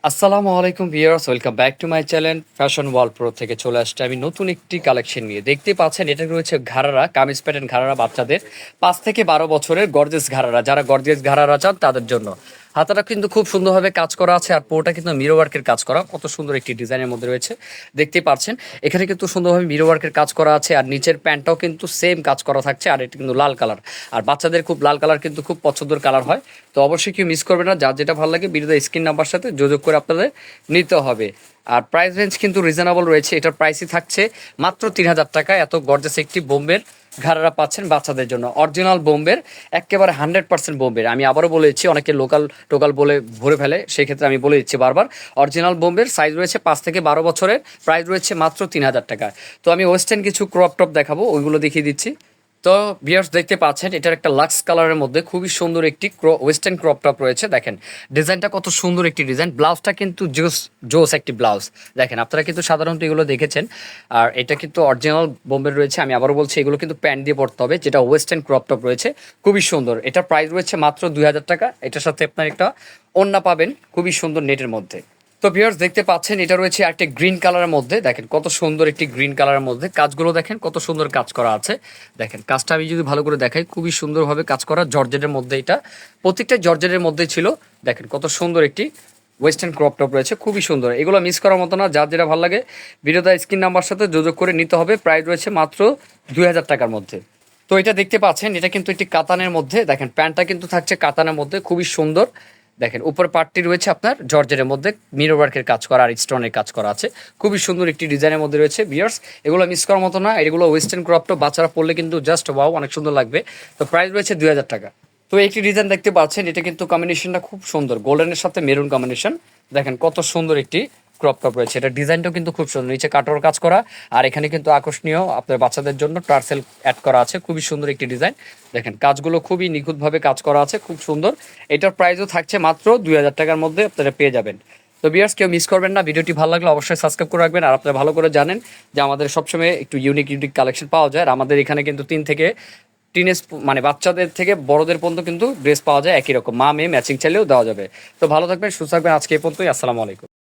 আসসালামু আলাইকুম viewers, welcome back to my channel fashion world pro থেকে চলে আসছে আমি নতুন একটি কালেকশন নিয়ে। দেখতে পাচ্ছেন এটা রয়েছে ঘাড়ারা, কামিজ প্যাটার্ন ঘাড়ারা, বাচ্চাদের 5 থেকে 12 বছরের গর্জিয়াস ঘাড়ারা। যারা গর্জিয়াস ঘাড়ারা চান তাদের জন্য হাতাটা কিন্তু খুব সুন্দরভাবে কাজ করা আছে, আর পুরোটা কিন্তু মিরো ওয়ার্কের কাজ করা, কত সুন্দর একটি ডিজাইনের মধ্যে রয়েছে। দেখতেই পাচ্ছেন এখানে কিন্তু সুন্দরভাবে মিরো ওয়ার্কের কাজ করা আছে, আর নিচের প্যান্টটাও কিন্তু সেম কাজ করা থাকছে, আর এটা কিন্তু লাল কালার। আর বাচ্চাদের খুব লাল কালার কিন্তু খুব পছন্দের কালার হয়। তো অবশ্যই কেউ মিস করবে না, যার যেটা ভালো লাগে ভিডিওতে স্ক্রিন নাম্বার সাথে যোগাযোগ করে আপনাদের নিতে হবে। আর প্রাইস রেঞ্জ কিন্তু রিজনেবল রয়েছে, এটার প্রাইসই থাকছে মাত্র 3,000 টাকা। এত গর্জাস একটি বোম্বের ঘাড়ারা পাচ্ছেন বাচ্চাদের জন্য, অরিজিনাল বোম্বের, একেবারে 100% বোম্বের। আমি আবারও বলেছি, অনেকে লোকাল টোকাল বলে ভরে ফেলে, সেই ক্ষেত্রে আমি বলে দিচ্ছি বারবার, অরিজিনাল বোম্বের। সাইজ রয়েছে 5 থেকে 12 বছরের, প্রাইস রয়েছে মাত্র 3,000 টাকা। তো আমি ওয়েস্টার্ন কিছু ক্রপ টপ দেখাবো, ওইগুলো দেখিয়ে দিচ্ছি। তো ভিউয়ার্স দেখতে পাচ্ছেন এটার একটা লাক্স কালারের মধ্যে খুবই সুন্দর একটি ওয়েস্টার্ন ক্রপ টপ রয়েছে। দেখেন ডিজাইনটা কত সুন্দর একটি ডিজাইন, ব্লাউজটা কিন্তু জোস একটি ব্লাউজ। দেখেন আপনারা কিন্তু সাধারণত এগুলো দেখেছেন, আর এটা কিন্তু অরিজিনাল বোম্বের রয়েছে। আমি আবারও বলছি, এগুলো কিন্তু প্যান্ট দিয়ে পরতে হবে, যেটা ওয়েস্টার্ন ক্রপ টপ রয়েছে, খুবই সুন্দর। এটার প্রাইস রয়েছে মাত্র 2,000 টাকা। এটার সাথে আপনার একটা ওড়না পাবেন খুবই সুন্দর নেটের মধ্যে। তো ভিউয়ার্স দেখতে পাচ্ছেন এটা রয়েছে একটা গ্রিন কালারের মধ্যে। দেখেন কত সুন্দর একটি গ্রিন কালারের মধ্যে, কাজগুলো দেখেন কত সুন্দর কাজ করা আছে। দেখেন কাজটা আমি যদি ভালো করে দেখাই, খুবই সুন্দরভাবে কাজ করা, জর্জেটের মধ্যে। এটা প্রত্যেকটা জর্জেটের মধ্যে ছিল। দেখেন কত সুন্দর একটি ওয়েস্টার্ন ক্রপ টপ রয়েছে, খুবই সুন্দর। এগুলো মিস করার মতো না, যার যেটা ভালো লাগে ভিডিওতে স্ক্রিন নাম্বার সাথে যোগাযোগ করে নিতে হবে। প্রাইস রয়েছে মাত্র 2,000 টাকার মধ্যে। তো এটা দেখতে পাচ্ছেন এটা কিন্তু একটি কাতানের মধ্যে। দেখেন প্যান্টটা কিন্তু থাকছে কাতানের মধ্যে, খুবই সুন্দর। দেখেন উপর পার্টটি রয়েছে আপনার জর্জের মধ্যে, মিরর ওয়ার্কের কাজ করা আর স্টোনের কাজ করা আছে, খুবই সুন্দর একটি ডিজাইনের মধ্যে রয়েছে। ভিউয়ার্স এগুলো মিস করার মতো না, এগুলো ওয়েস্টার্ন ক্রপটা বাচ্চারা পরলে কিন্তু জাস্ট ওয়াও, অনেক সুন্দর লাগবে। তো প্রাইস রয়েছে 2,000 টাকা। তো একটি ডিজাইন দেখতে পাচ্ছেন, এটা কিন্তু কম্বিনেশনটা খুব সুন্দর, গোল্ডেনের সাথে মেরুন কম্বিনেশন। দেখেন কত সুন্দর একটি ক্রপ টপ রয়েছে, এটা ডিজাইনটাও কিন্তু খুব সুন্দর, নিচে কাটোর কাজ করা, আর এখানে কিন্তু আকর্ষণীয় আপনার বাচ্চাদের জন্য টার্সেল অ্যাড করা আছে, খুবই সুন্দর একটি ডিজাইন। দেখেন কাজগুলো খুবই নিখুঁতভাবে কাজ করা আছে, খুব সুন্দর। এটার প্রাইসও থাকছে মাত্র 2,000 টাকার মধ্যে, আপনারা পেয়ে যাবেন। তো ভিউয়ার্স কেউ মিস করবেন না, ভিডিওটি ভালো লাগলে অবশ্যই সাবস্ক্রাইব করে রাখবেন। আর আপনারা ভালো করে জানেন যে আমাদের সবসময় একটু ইউনিক ইউনিক কালেকশন পাওয়া যায়, আর আমাদের এখানে কিন্তু 3 থেকে টিনেজ মানে বাচ্চাদের থেকে বড়দের পর্যন্ত কিন্তু ড্রেস পাওয়া যায় একই রকম, মা মেয়ে ম্যাচিং চাইলেও দেওয়া যাবে। তো ভালো থাকবেন, সুস্থ থাকবেন, আজকে এই পর্যন্তই। আসসালামু আলাইকুম।